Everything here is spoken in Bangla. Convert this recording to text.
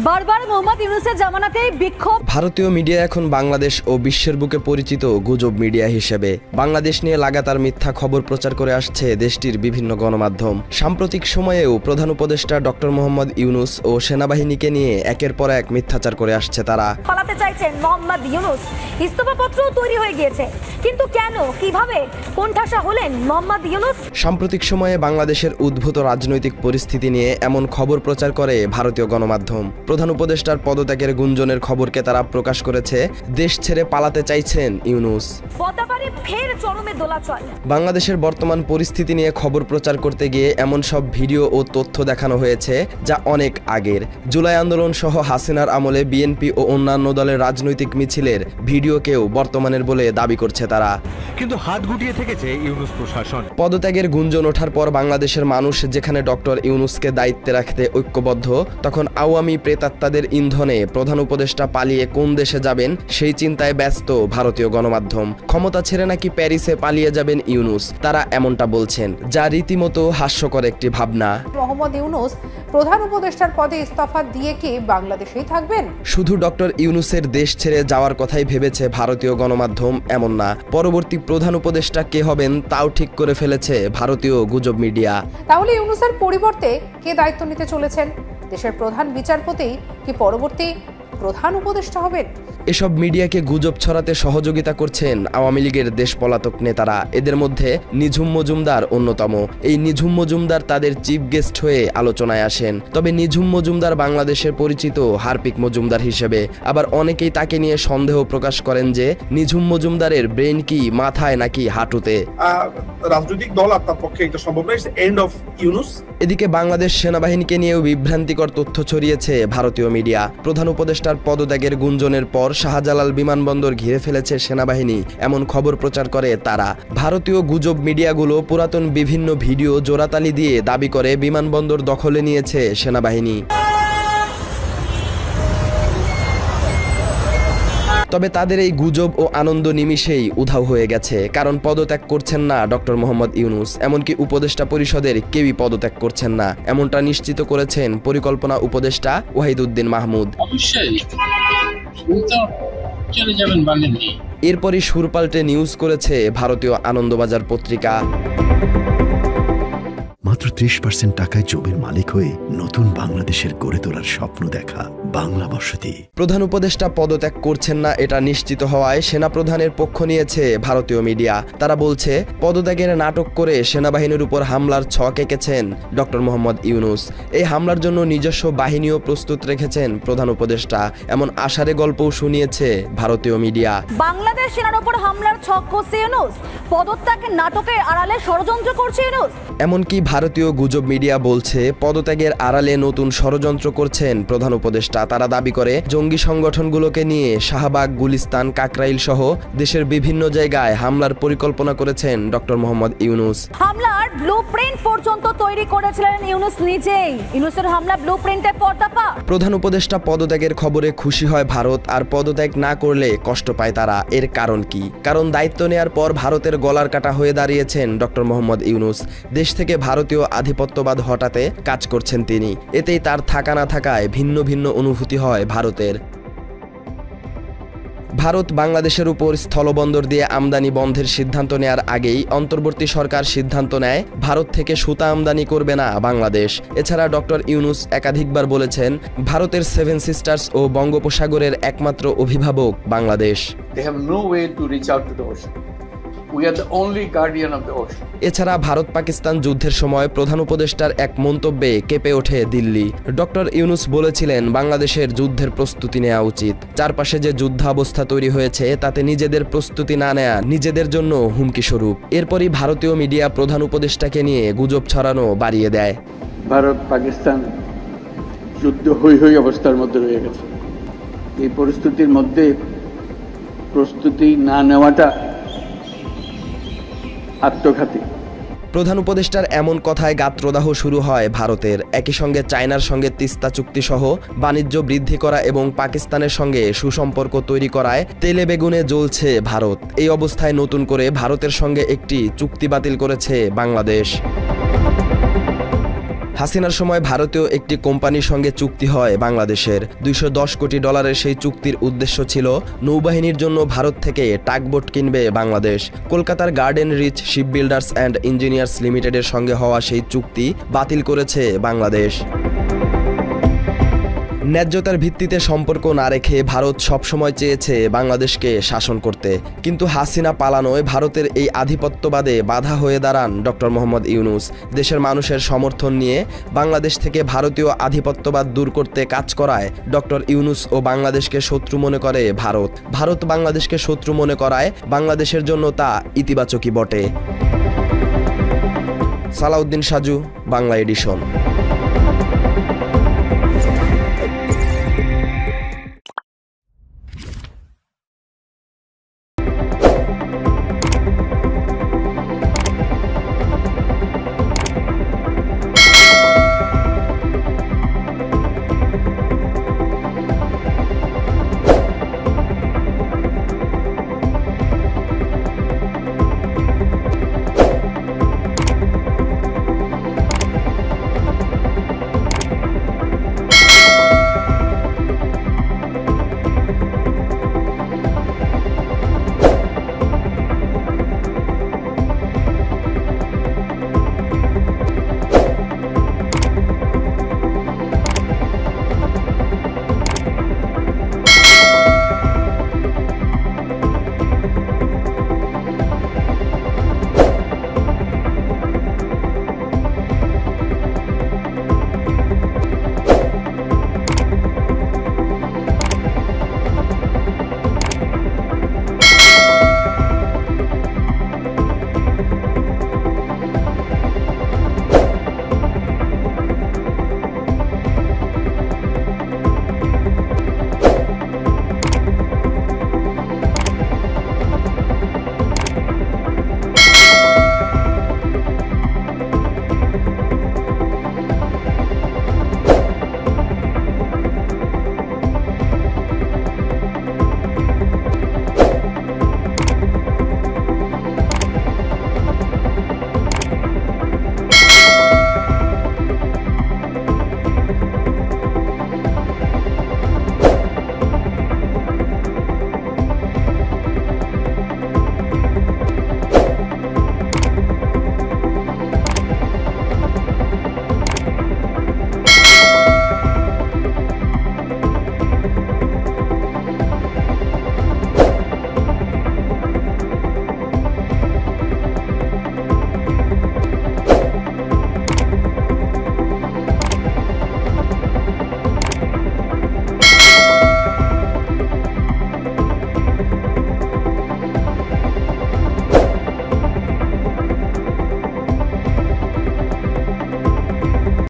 বারবার মোহাম্মদ ইউনূসের জামানাতেই বিক্ষোভ। ভারতীয় মিডিয়া এখন বাংলাদেশ ও বিশ্বের বুকে পরিচিত গুজব মিডিয়া হিসেবে বাংলাদেশ নিয়ে লাগাতার মিথ্যা খবর প্রচার করে আসছে দেশটির বিভিন্ন গণমাধ্যম। সাম্প্রতিক সময়েও প্রধান উপদেষ্টা ডক্টর মোহাম্মদ ইউনূস ও সেনাবাহিনীকে নিয়ে একের পর এক মিথ্যাচার করে আসছে তারা। পালাতে চাইছেন মোহাম্মদ ইউনূস, ইস্তফাপত্রও তৈরি হয়ে গিয়েছে, কিন্তু কেন, কিভাবে, কোণঠাসা হলেন মোহাম্মদ ইউনূস? সাম্প্রতিক সময়ে বাংলাদেশের উদ্ভূত রাজনৈতিক পরিস্থিতি নিয়ে এমন খবর প্রচার করে ভারতীয় গণমাধ্যম। প্রধান উপদেষ্টার পদত্যাগের গুঞ্জনের খবরকে তারা প্রকাশ করেছে দেশ ছেড়ে পালাতে চাইছেন ইউনূস। ফের চরমে দোলাচল। বাংলাদেশের বর্তমান পরিস্থিতি নিয়ে খবর প্রচার করতে গিয়ে এমন সব ভিডিও ও তথ্য দেখানো হয়েছে যা অনেক আগের। জুলাই আন্দোলন সহ হাসিনার আমলে বিএনপি ও অন্যান্য দলের রাজনৈতিক মিছিলের ভিডিওকেও বর্তমানের বলে দাবি করছে তারা, কিন্তু হাত গুটিয়ে থেকেছে ইউনূস প্রশাসন। পদত্যাগের গুঞ্জন ওঠার পর বাংলাদেশের মানুষ যেখানে ডক্টর ইউনূসকে দায়িত্বে রাখতে ঐক্যবদ্ধ, তখন আওয়ামী প্রেতাত্মাদের ইন্ধনে প্রধান উপদেষ্টা পালিয়ে কোন দেশে যাবেন সেই চিন্তায় ব্যস্ত ভারতীয় গণমাধ্যম। ক্ষমতা ছেড়ে নাকি প্যারিসে পালিয়ে যাবেন ইউনূস, তারা এমনটা বলছেন, যা রীতিমতো হাস্যকর একটি ভাবনা। মোহাম্মদ ইউনূস প্রধান উপদেষ্টার পদে ইস্তফা দিয়ে কি বাংলাদেশেই থাকবেন? শুধু ডক্টর ইউনূসের দেশ ছেড়ে যাওয়ার কথাই ভেবেছে ভারতীয় গণমাধ্যম এমন না, পরবর্তী প্রধান উপদেষ্টা কে হবেন তাও ঠিক করে ফেলেছে ভারতীয় গুজব মিডিয়া। তাহলে ইউনূসের পরিবর্তে কে দায়িত্ব নিতে চলেছেন? দেশের প্রধান বিচারপতি কি পরবর্তী প্রধান উপদেষ্টা হবেন? এসব মিডিয়াকে গুজব ছড়াতে সহযোগিতা করছেন আওয়ামী লীগের দেশ পলাতক নেতারা। এদের মধ্যে নিঝুম মজুমদার অন্যতম। এই নিঝুম মজুমদার তাদের চিফ গেস্ট হয়ে আলোচনায় আসেন। তবে নিঝুম মজুমদার বাংলাদেশের পরিচিত হারপিক মজুমদার হিসেবে, আবার অনেকেই তাকে নিয়ে সন্দেহ প্রকাশ করেন যে নিঝুম মজুমদারের ব্রেন কি মাথায় নাকি হাঁটুতে। রাজনৈতিক দল আপনার পক্ষে এটা সম্ভব নয়, এন্ড অফ ইউনূস। এদিকে বাংলাদেশ সেনাবাহিনীকে নিয়েও বিভ্রান্তিকর তথ্য ছড়িয়েছে ভারতীয় মিডিয়া। প্রধান উপদেষ্টার পদত্যাগের গুঞ্জনের পর শাহজালাল বিমানবন্দর ঘিরে ফেলেছে সেনাবাহিনী, এমন খবর প্রচার করে তারা। ভারতীয় গুজব মিডিয়াগুলো পুরাতন বিভিন্ন ভিডিও জোড়াতালি দিয়ে দাবি করে বিমানবন্দর দখলে নিয়েছে সেনাবাহিনী। তবে তাদের এই গুজব ও আনন্দ নিমিষেই উধাও হয়ে গেছে, কারণ পদত্যাগ করছেন না ডক্টর মোহাম্মদ ইউনূস, এমনকি উপদেষ্টা পরিষদের কেউই পদত্যাগ করছেন না, এমনটা নিশ্চিত করেছেন পরিকল্পনা উপদেষ্টা ওয়াহিদউদ্দিন মাহমুদ। এরপরই সুর পাল্টে নিউজ করেছে ভারতীয় আনন্দবাজার পত্রিকা। মাত্র 30% টাকায় জমির মালিক হয়ে নতুন বাংলাদেশের গড়ে তোলার স্বপ্ন দেখা বাংলা বসতি। প্রধান উপদেষ্টা পদত্যাগ করছেন না এটা নিশ্চিত হওয়ায় সেনাপ্রধানের পক্ষ নিয়েছে ভারতীয় মিডিয়া। তারা বলছে পদত্যাগের নাটক করে সেনাবাহিনীর উপর হামলার ছক এঁকেছেন ডক্টর মোহাম্মদ ইউনূস। এই হামলার জন্য নিজস্ব বাহিনীও প্রস্তুত রেখেছেন প্রধান উপদেষ্টা, এমন আশারে গল্পও শুনিয়েছে ভারতীয় মিডিয়া। বাংলাদেশ সেনার উপর হামলার ছক কষছে ইউনূস, পদত্যাগের নাটকের আড়ালে ষড়যন্ত্র করছে ইউনূস। এমনকি ভারতীয় গুজব মিডিয়া বলছে পদত্যাগের আড়ালে নতুন ষড়যন্ত্র করছেন প্রধান উপদেষ্টা। তারা দাবি করে জঙ্গি সংগঠনগুলোকে নিয়ে শাহবাগ, গুলিস্তান, কাকরাইল সহ দেশের বিভিন্ন জায়গায় হামলার পরিকল্পনা করেছেন ডক্টর মোহাম্মদ ইউনূস। হামলার ব্লুপ্রিন্ট পর্যন্ত তৈরি করেছিলেন ইউনূস নিজেই। ইউনূসের হামলা ব্লুপ্রিন্টে পর্দাফা। প্রধান উপদেষ্টা পদত্যাগের খবরে খুশি হয় ভারত, আর পদত্যাগ না করলে কষ্ট পায় তারা। এর কারণ কি? কারণ দায়িত্ব নেয়ার পর ভারতের গলার কাটা হয়ে দাঁড়িয়েছেন ডক্টর মোহাম্মদ ইউনূস। দেশ থেকে ভারতীয় আধিপত্যবাদ হটাতে কাজ করছেন তিনি। এতেই তার থাকা না থাকায় ভিন্ন ভিন্ন অনুভূতি হয় ভারতের। ভারত বাংলাদেশের উপর স্থলবন্দর দিয়ে আমদানি বন্ধের সিদ্ধান্ত নেয়ার আগেই অন্তর্বর্তী সরকার সিদ্ধান্ত নেয় ভারত থেকে সুতা আমদানি করবে না বাংলাদেশ। এছাড়া ডক্টর ইউনূস একাধিকবার বলেছেন ভারতের 7 সিস্টার্স ও বঙ্গোপসাগরের একমাত্র অভিভাবক বাংলাদেশ। এছাড়া ভারত পাকিস্তান যুদ্ধের সময় প্রধান উপদেষ্টার এক মন্তব্যে কেঁপে ওঠে দিল্লি। ডক্টর ইউনূস বলেছিলেন বাংলাদেশের যুদ্ধের প্রস্তুতি নেওয়া উচিত। চারপাশে যে যুদ্ধাবস্থা তৈরি হয়েছে তাতে নিজেদের প্রস্তুতি না নেওয়া নিজেদের জন্য হুমকি স্বরূপ। এরপরই ভারতীয় মিডিয়া প্রধান উপদেষ্টাকে নিয়ে গুজব ছড়ানো বাড়িয়ে দেয়। ভারত পাকিস্তান যুদ্ধ হই হই অবস্থার মধ্যে রয়ে গেছে। এই পরিস্থিতির মধ্যে প্রস্তুতি না নেওয়াটা আত্মঘাতী। প্রধান উপদেষ্টার এমন কথায় গাত্রদাহ শুরু হয় ভারতের। একই সঙ্গে চায়নার সঙ্গে তিস্তা চুক্তি সহ বাণিজ্য বৃদ্ধি করা এবং পাকিস্তানের সঙ্গে সুসম্পর্ক তৈরি করায় তেলে বেগুনে জ্বলছে ভারত। এই অবস্থায় নতুন করে ভারতের সঙ্গে একটি চুক্তি বাতিল করেছে বাংলাদেশ। হাসিনার সময় ভারতীয় একটি কোম্পানির সঙ্গে চুক্তি হয় বাংলাদেশের। $210 কোটি সেই চুক্তির উদ্দেশ্য ছিল নৌবাহিনীর জন্য ভারত থেকে টাগবোট কিনবে বাংলাদেশ। কলকাতার Garden Reach Shipbuilders and Engineers লিমিটেডের সঙ্গে হওয়া সেই চুক্তি বাতিল করেছে বাংলাদেশ। ন্যায্যতার ভিত্তিতে সম্পর্ক না রেখে ভারত সবসময় চেয়েছে বাংলাদেশকে শাসন করতে, কিন্তু হাসিনা পালানোয় ভারতের এই আধিপত্যবাদে বাধা হয়ে দাঁড়ান ডক্টর মোহাম্মদ ইউনূস। দেশের মানুষের সমর্থন নিয়ে বাংলাদেশ থেকে ভারতীয় আধিপত্যবাদ দূর করতে কাজ করায় ডক্টর ইউনূস ও বাংলাদেশকে শত্রু মনে করে ভারত। ভারত বাংলাদেশকে শত্রু মনে করায় বাংলাদেশের জন্য তা ইতিবাচকই বটে। সালাউদ্দিন সাজু, বাংলা এডিশন।